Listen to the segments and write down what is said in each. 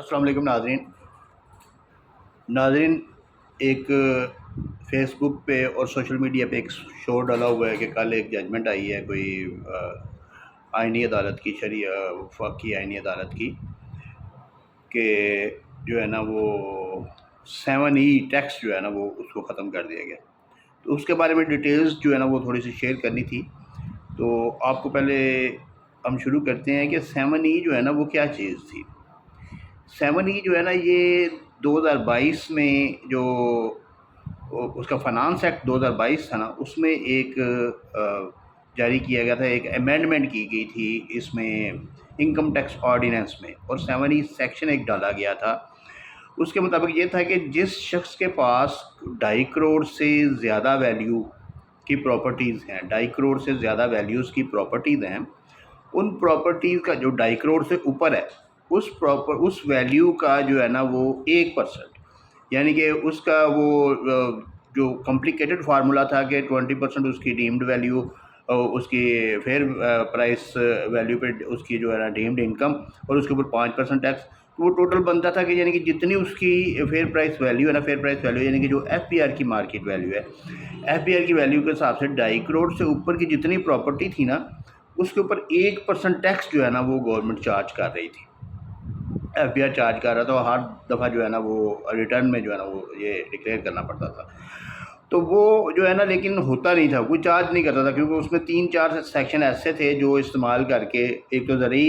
السلام علیکم ناظرین ایک فیس بک پہ اور سوشل میڈیا پہ ایک شو ڈالا ہوا ہے کہ کل ایک ججمنٹ آئی ہے کوئی آئینی عدالت کی وفاقی آئینی عدالت کی کہ جو ہے نا وہ 7E ٹیکس جو ہے نا وہ اس کو ختم کر دیا گیا. تو اس کے بارے میں ڈیٹیلز جو ہے نا وہ تھوڑی سی شیئر کرنی تھی. تو آپ کو پہلے ہم شروع کرتے ہیں کہ 7E جو ہے نا وہ کیا چیز تھی. 7E جو ہے نا یہ 2022 میں جو اس کا فائنانس ایکٹ 2022 تھا نا، اس میں ایک جاری کیا گیا تھا، ایک امینڈمنٹ کی گئی تھی اس میں انکم ٹیکس آرڈیننس میں، اور 7E سیکشن ایک ڈالا گیا تھا. اس کے مطابق یہ تھا کہ جس شخص کے پاس 2.5 کروڑ سے زیادہ ویلیو کی پراپرٹیز ہیں، 2.5 کروڑ سے زیادہ ویلیوز کی پراپرٹیز ہیں، ان پراپرٹیز کا جو 2.5 کروڑ سے اوپر ہے اس ویلیو کا جو ہے نا وہ 1%، یعنی کہ اس کا وہ جو کمپلیکیٹڈ فارمولا تھا کہ 20% اس کی ڈیمڈ ویلیو، اس کی فیئر پرائس ویلیو پہ اس کی جو ہے نا ڈیمڈ انکم، اور اس کے اوپر 5% ٹیکس. تو وہ ٹوٹل بنتا تھا کہ یعنی کہ جتنی اس کی فیئر پرائس ویلیو ہے نا، فیئر پرائس ویلیو یعنی کہ جو ایف پی آر کی مارکیٹ ویلیو ہے، ایف پی آر کی ویلیو کے حساب سے 2.5 کروڑ سے اوپر کی جتنی پراپرٹی تھی نا، اس کے اوپر 1% ٹیکس جو ہے نا وہ گورنمنٹ چارج کر رہی تھی. ایف پی آر چارج کر رہا تھا، اور ہر دفعہ جو ہے نا وہ ریٹرن میں جو ہے نا وہ یہ ڈکلیئر کرنا پڑتا تھا. تو وہ جو ہے نا لیکن ہوتا نہیں تھا، کوئی چارج نہیں کرتا تھا، کیونکہ اس میں 3-4 سیکشن ایسے تھے جو استعمال کر کے، ایک تو زرعی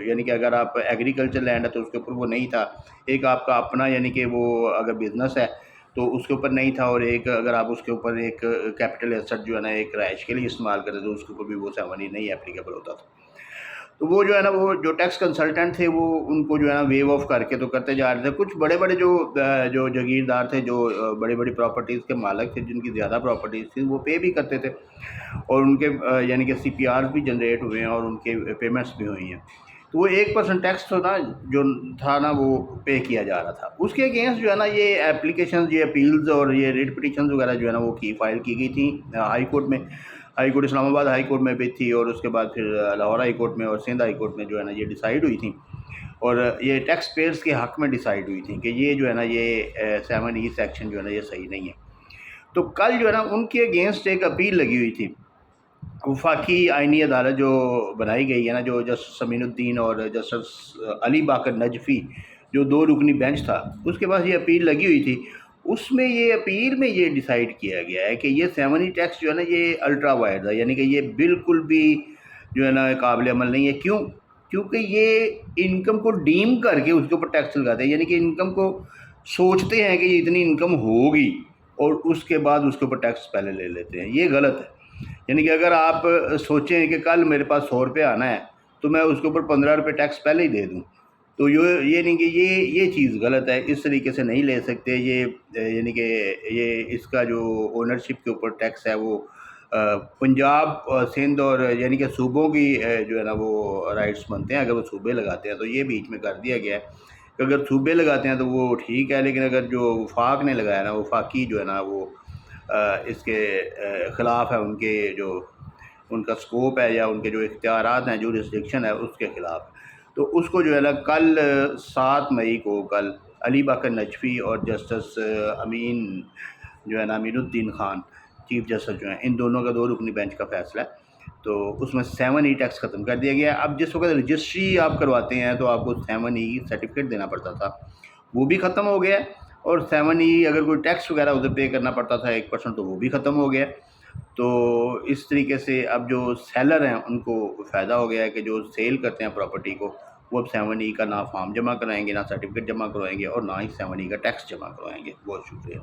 یعنی کہ اگر آپ ایگریکلچر لینڈ ہے تو اس کے اوپر وہ نہیں تھا، ایک آپ کا اپنا یعنی کہ وہ اگر بزنس ہے تو اس کے اوپر نہیں تھا، اور ایک اگر آپ اس کے اوپر ایک کیپٹل ایسٹ جو ہے نا ایک رہائش کے لیے استعمال کرتے تو اس کے اوپر بھی وہ 7E نہیں اپلیکیبل ہوتا تھا. تو وہ جو ہے نا وہ جو ٹیکس کنسلٹنٹ تھے وہ ان کو جو ہے نا ویو آف کر کے تو کرتے جا رہے تھے. کچھ بڑے بڑے جو جاگیردار تھے، جو بڑی بڑی پراپرٹیز کے مالک تھے، جن کی زیادہ پراپرٹیز تھیں، وہ پے بھی کرتے تھے، اور ان کے یعنی کہ CPR بھی جنریٹ ہوئے ہیں اور ان کے پیمنٹس بھی ہوئی ہیں. تو وہ 1% ٹیکس جو تھا نا وہ پے کیا جا رہا تھا. اس کے اگینسٹ جو ہے نا یہ اپلیکیشنز، یہ اپیلز اور یہ ریٹ پٹیشنز وغیرہ جو ہے نا وہ فائل کی گئی تھیں ہائی کورٹ میں. ہائی کورٹ اسلام آباد ہائی کورٹ میں بھی تھی، اور اس کے بعد پھر لاہور ہائی کورٹ میں اور سندھ ہائی کورٹ میں جو ہے نا یہ ڈیسائیڈ ہوئی تھیں، اور یہ ٹیکس پیئرز کے حق میں ڈیسائیڈ ہوئی تھیں کہ یہ جو ہے نا یہ 7E سیکشن جو ہے نا یہ صحیح نہیں ہے. تو کل جو ہے نا ان کے اگینسٹ ایک اپیل لگی ہوئی تھی. وفاقی آئینی عدالت جو بنائی گئی ہے نا، جو جسٹس امین الدین اور جسٹس علی باقر نجفی جو 2 رکنی بینچ تھا، اس کے پاس یہ اپیل لگی ہوئی تھی. اس میں یہ اپیل میں یہ ڈیسائیڈ کیا گیا ہے کہ یہ 7E ٹیکس جو ہے نا یہ الٹرا وائڈ ہے، یعنی کہ یہ بالکل بھی جو ہے نا قابل عمل نہیں ہے. کیونکہ یہ انکم کو ڈیم کر کے اس کے اوپر ٹیکس لگاتے ہیں، یعنی کہ انکم کو سوچتے ہیں کہ یہ اتنی انکم ہوگی اور اس کے بعد اس کے اوپر ٹیکس پہلے لے لیتے ہیں. یہ غلط ہے. یعنی کہ اگر آپ سوچیں کہ کل میرے پاس 100 روپے آنا ہے تو میں اس کے اوپر 15 روپے ٹیکس پہلے ہی دے دوں، تو یہ نہیں کہ یہ چیز غلط ہے. اس طریقے سے نہیں لے سکتے. یہ یعنی کہ یہ اس کا جو اونرشپ کے اوپر ٹیکس ہے وہ پنجاب، سندھ اور یعنی کہ صوبوں کی جو ہے نا وہ رائٹس بنتے ہیں. اگر وہ صوبے لگاتے ہیں تو یہ بیچ میں کر دیا گیا ہے کہ اگر صوبے لگاتے ہیں تو وہ ٹھیک ہے، لیکن اگر جو وفاق نے لگایا نا، وفاقی جو ہے نا وہ اس کے خلاف ہے، ان کا سکوپ ہے یا ان کے جو اختیارات ہیں، جو ریسٹرکشن ہے اس کے خلاف. تو اس کو جو ہے نا کل 7 مئی کو کل علی باقر نجفی اور جسٹس امین جو ہے نا امین الدین خان چیف جسٹس جو ہیں، ان دونوں کا 2 رکنی بینچ کا فیصلہ ہے. تو اس میں 7E ٹیکس ختم کر دیا گیا ہے. اب جس وقت رجسٹری آپ کرواتے ہیں تو آپ کو 7E سرٹیفکیٹ دینا پڑتا تھا، وہ بھی ختم ہو گیا ہے. اور 7E اگر کوئی ٹیکس وغیرہ ادھر پے کرنا پڑتا تھا 1%، تو وہ بھی ختم ہو گیا. تو اس طریقے سے اب جو سیلر ہیں ان کو فائدہ ہو گیا ہے کہ جو سیل کرتے ہیں پراپرٹی کو، وہ اب 7E کا نہ فارم جمع کرائیں گے، نہ سرٹیفکیٹ جمع کروائیں گے، اور نہ ہی 7E کا ٹیکس جمع کروائیں گے. بہت شکریہ.